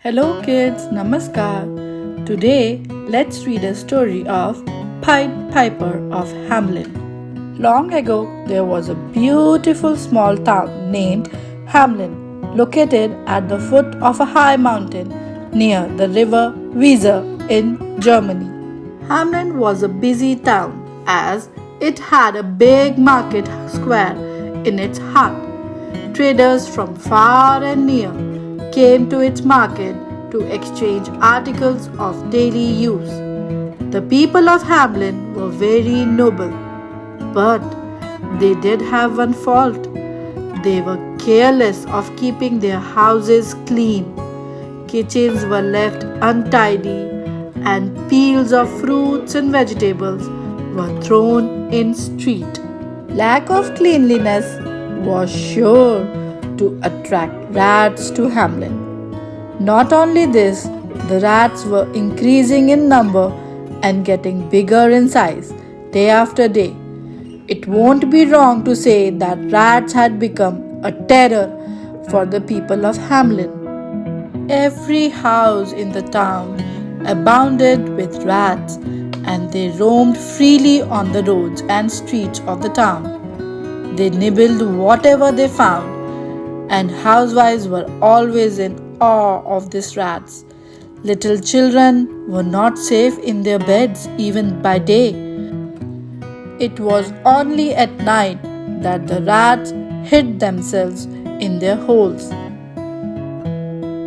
Hello kids, namaskar. Today let's read a story of Pied Piper of Hamlin. Long ago there was a beautiful small town named Hamlin, located at the foot of a high mountain near the river Weser in Germany. Hamlin was a busy town as it had a big market square in its heart. Traders from far and near came to its market to exchange articles of daily use. The people of Hamlin were very noble, but they did have one fault. They were careless of keeping their houses clean. Kitchens were left untidy, and peels of fruits and vegetables were thrown in street. Lack of cleanliness was sure to attract rats to Hamlin. Not only this, the rats were increasing in number and getting bigger in size day after day. It won't be wrong to say that rats had become a terror for the people of Hamlin. Every house in the town abounded with rats, and they roamed freely on the roads and streets of the town. They nibbled whatever they found, and housewives were always in awe of these rats. Little children were not safe in their beds even by day. It was only at night that the rats hid themselves in their holes.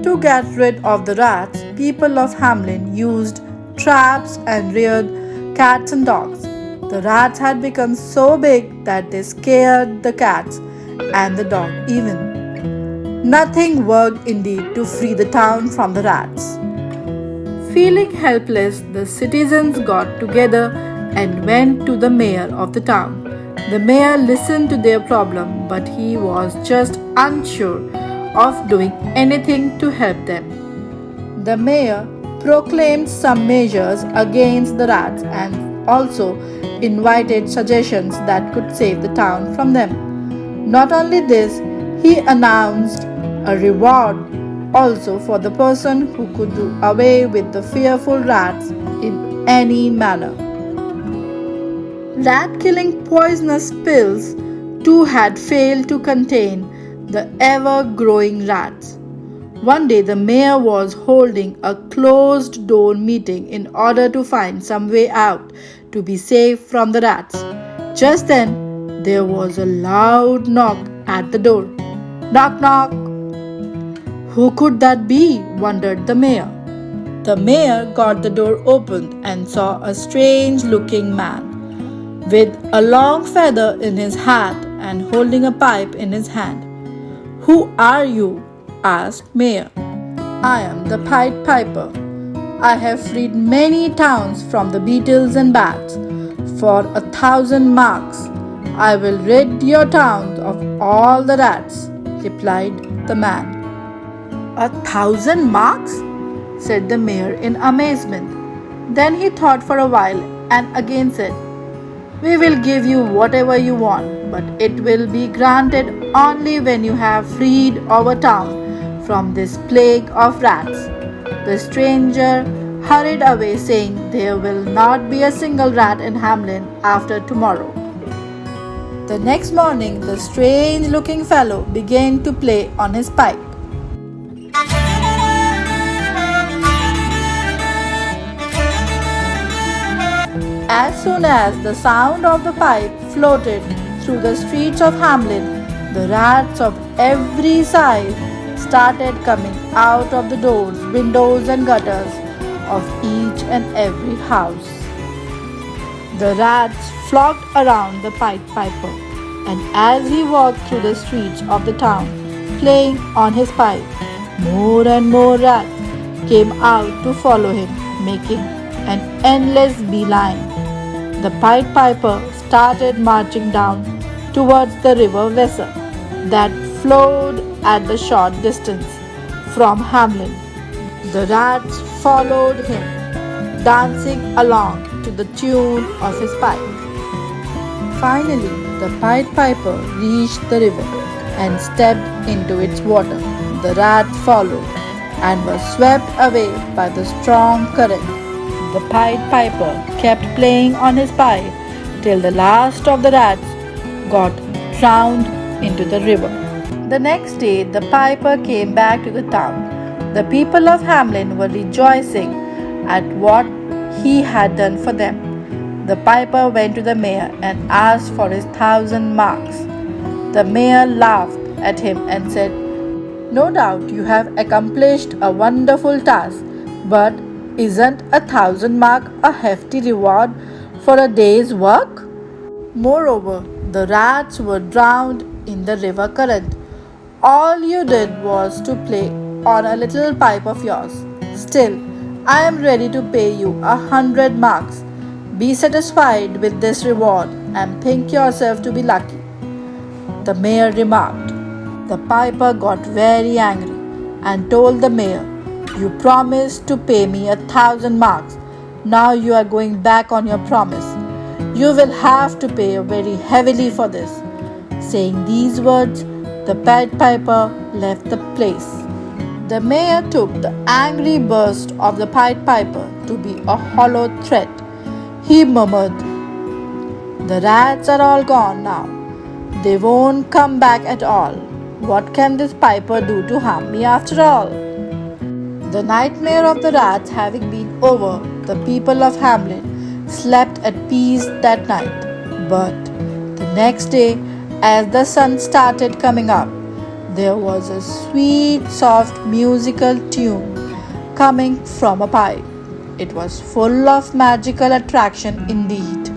To get rid of the rats, people of Hamlin used traps and reared cats and dogs. The rats had become so big that they scared the cats and the dog even. Nothing worked indeed to free the town from the rats. Feeling helpless, the citizens got together and went to the mayor of the town. The mayor listened to their problem, but he was just unsure of doing anything to help them. The mayor proclaimed some measures against the rats and also invited suggestions that could save the town from them. Not only this, he announced a reward also for the person who could do away with the fearful rats in any manner. Rat-killing poisonous pills too had failed to contain the ever-growing rats. One day the mayor was holding a closed-door meeting in order to find some way out to be safe from the rats. Just then there was a loud knock at the door. Knock, knock. Who could that be? Wondered the mayor. The mayor got the door opened and saw a strange-looking man with a long feather in his hat and holding a pipe in his hand. Who are you? Asked Mayor. I am the Pied Piper. I have freed many towns from the beetles and bats. For 1,000 marks, I will rid your towns of all the rats, replied the man. 1,000 marks? Said the mayor in amazement. Then he thought for a while and again said, We will give you whatever you want, but it will be granted only when you have freed our town from this plague of rats. The stranger hurried away saying there will not be a single rat in Hamlin after tomorrow. The next morning the strange-looking fellow began to play on his pipe. As soon as the sound of the pipe floated through the streets of Hamlin, the rats of every size started coming out of the doors, windows and gutters of each and every house. The rats flocked around the Pied Piper, and as he walked through the streets of the town, playing on his pipe, more and more rats came out to follow him, making an endless beeline. The Pied Piper started marching down towards the river Weser that flowed at the short distance from Hamlin. The rats followed him, dancing along to the tune of his pipe. Finally, the Pied Piper reached the river and stepped into its water. The rats followed, and was swept away by the strong current. The Pied Piper kept playing on his pipe till the last of the rats got drowned into the river. The next day, the piper came back to the town. The people of Hamlin were rejoicing at what he had done for them. The piper went to the mayor and asked for his 1,000 marks. The mayor laughed at him and said, "No doubt you have accomplished a wonderful task, but isn't 1,000 mark a hefty reward for a day's work?" Moreover, the rats were drowned in the river current. All you did was to play on a little pipe of yours. Still, I am ready to pay you 100 marks. Be satisfied with this reward and think yourself to be lucky, the mayor remarked. The piper got very angry and told the mayor, "You promised to pay me 1,000 marks. Now you are going back on your promise. You will have to pay very heavily for this." Saying these words, the Pied Piper left the place. The mayor took the angry burst of the Pied Piper to be a hollow threat. He murmured, "The rats are all gone now. They won't come back at all. What can this piper do to harm me after all?" The nightmare of the rats having been over, the people of Hamlin slept at peace that night. But the next day, as the sun started coming up, there was a sweet, soft musical tune coming from a pipe. It was full of magical attraction indeed.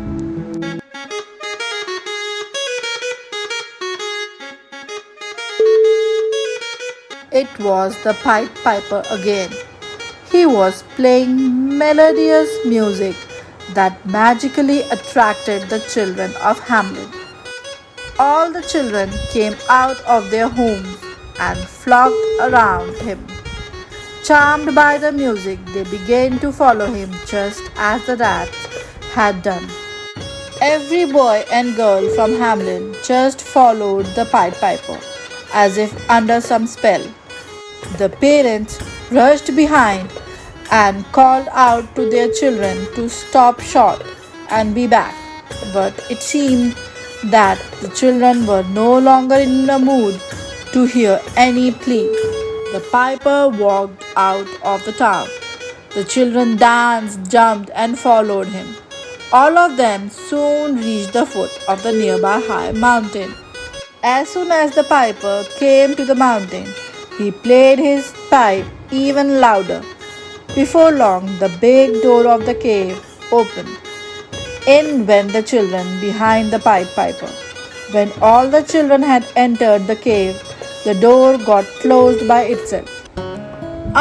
It was the Pied Piper again. He was playing melodious music that magically attracted the children of Hamlin. All the children came out of their homes and flocked around him. Charmed by the music, they began to follow him just as the rats had done. Every boy and girl from Hamlin just followed the Pied Piper as if under some spell. The parents rushed behind and called out to their children to stop short and be back. But it seemed that the children were no longer in the mood to hear any plea. The piper walked out of the town. The children danced, jumped, and followed him. All of them soon reached the foot of the nearby high mountain. As soon as the piper came to the mountain, he played his pipe even louder. Before long, the big door of the cave opened. In went the children behind the Pied Piper. When all the children had entered the cave, the door got closed by itself.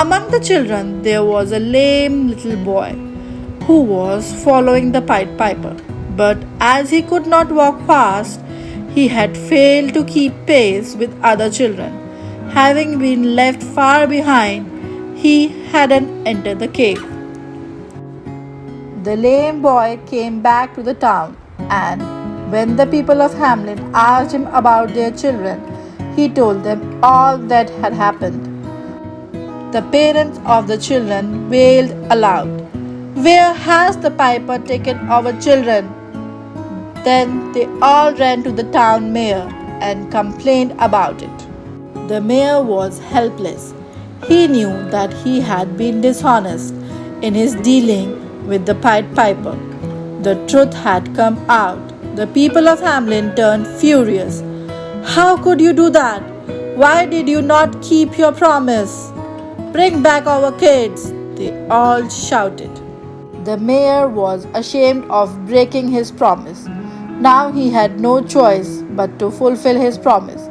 Among the children, there was a lame little boy who was following the Pied Piper. But as he could not walk fast, he had failed to keep pace with other children. Having been left far behind, he hadn't entered the cave. The lame boy came back to the town, and when the people of Hamlin asked him about their children, he told them all that had happened. The parents of the children wailed aloud, "Where has the piper taken our children?" Then they all ran to the town mayor and complained about it. The mayor was helpless. He knew that he had been dishonest in his dealing with the Pied Piper. The truth had come out. The people of Hamlin turned furious. "How could you do that? Why did you not keep your promise? Bring back our kids!" they all shouted. The mayor was ashamed of breaking his promise. Now he had no choice but to fulfill his promise.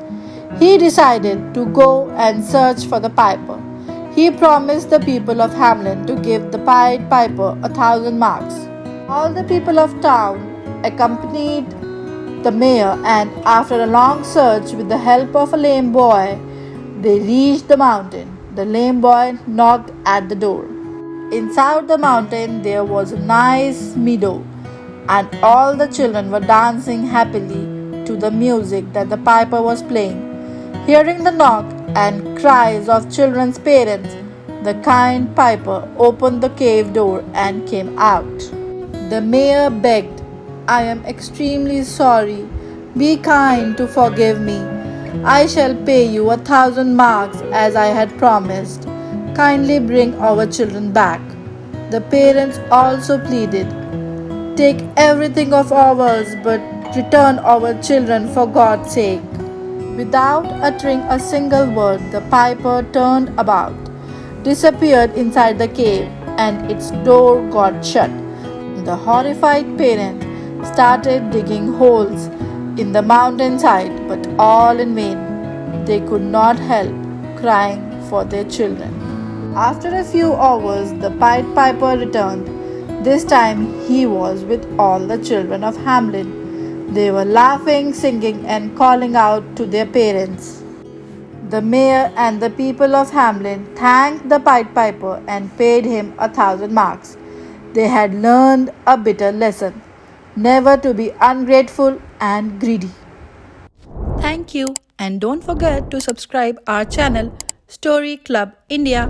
He decided to go and search for the piper. He promised the people of Hamlin to give the Pied Piper 1,000 marks. All the people of town accompanied the mayor, and after a long search with the help of a lame boy, they reached the mountain. The lame boy knocked at the door. Inside the mountain there was a nice meadow, and all the children were dancing happily to the music that the piper was playing. Hearing the knock and cries of children's parents, The kind piper opened the cave door and came out. The mayor begged, "I am extremely sorry. Be kind to forgive me. I shall pay you 1,000 marks as I had promised. Kindly bring our children back." The parents also pleaded, "Take everything of ours, but return our children for God's sake." Without uttering a single word, the piper turned about, disappeared inside the cave, and its door got shut. The horrified parents started digging holes in the mountainside, but all in vain. They could not help crying for their children. After a few hours, the Pied Piper returned. This time he was with all the children of Hamlin. They were laughing, singing, and calling out to their parents. The mayor and the people of Hamlin thanked the Pied Piper and paid him 1,000 marks. They had learned a bitter lesson, never to be ungrateful and greedy. Thank you, and don't forget to subscribe our channel Story Club India.